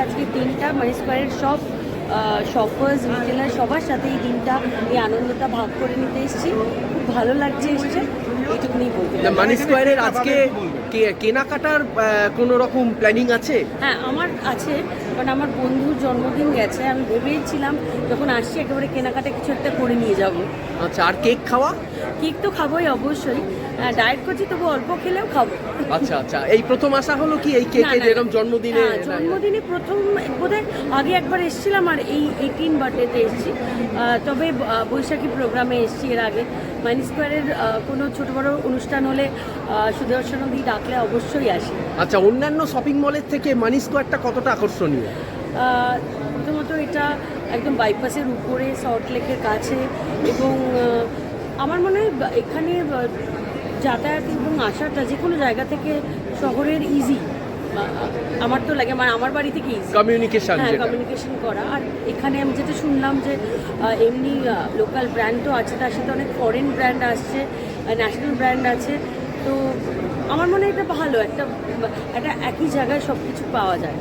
আজকে দিনটা মানি স্কোয়ারের সব শপার্স রিটেলার সবার সাথে এই দিনটা এই আনন্দটা ভাগ করে নিতে এসেছি। খুব ভালো লাগছে এসছে, এইটুকুনি বলতে পারি। মানি স্কোয়ারের আজকে কেনাকাটার কোনো রকম প্ল্যানিং আছে? হ্যাঁ, আমার আছে, কারণ আমার বন্ধুর জন্মদিন গেছে। আমি ভেবেছিলাম যখন আসছি একেবারে কেনাকাটা কিছু একটা করে নিয়ে যাব। আচ্ছা, আর কেক খাওয়া? কেক তো খাবোই অবশ্যই, ডায়েট করছি তবু অল্প খেলেও খাবো। আচ্ছা আচ্ছা, এই প্রথম আসা হলো কি এই কেকে যেরকম জন্মদিনে? জন্মদিনে প্রথম বোধহয় আগে একবার এসেছিলাম, আর এই 18 বার্থডেতে এসেছি। তবে বৈশাখী প্রোগ্রামে এসেছি এর আগে। মানি স্কোয়ারের কোনো ছোটো বড়ো অনুষ্ঠান হলে সুদর্শনদি ডাকলে অবশ্যই আসি। আচ্ছা, অন্যান্য শপিং মলের থেকে মানি স্কোয়ারটা কতটা আকর্ষণীয়? প্রথমত এটা একদম বাইপাসের উপরে, সল্ট লেকের কাছে, এবং আমার মনে হয় এখানে যাতায়াত এবং আসাটা যে কোনো জায়গা থেকে শহরের ইজি, আমার তো লাগে, মানে আমার বাড়ি থেকে ইজি কমিউনিকেশন, হ্যাঁ, কমিউনিকেশন করা। আর এখানে আমি যেটা শুনলাম যে এমনি লোকাল ব্র্যান্ড তো আছে, তার সাথে অনেক ফরেন ব্র্যান্ড আসছে, ন্যাশনাল ব্র্যান্ড আছে। তো আমার মনে হয় এটা ভালো, একটা একই জায়গায় সব কিছু পাওয়া যায়।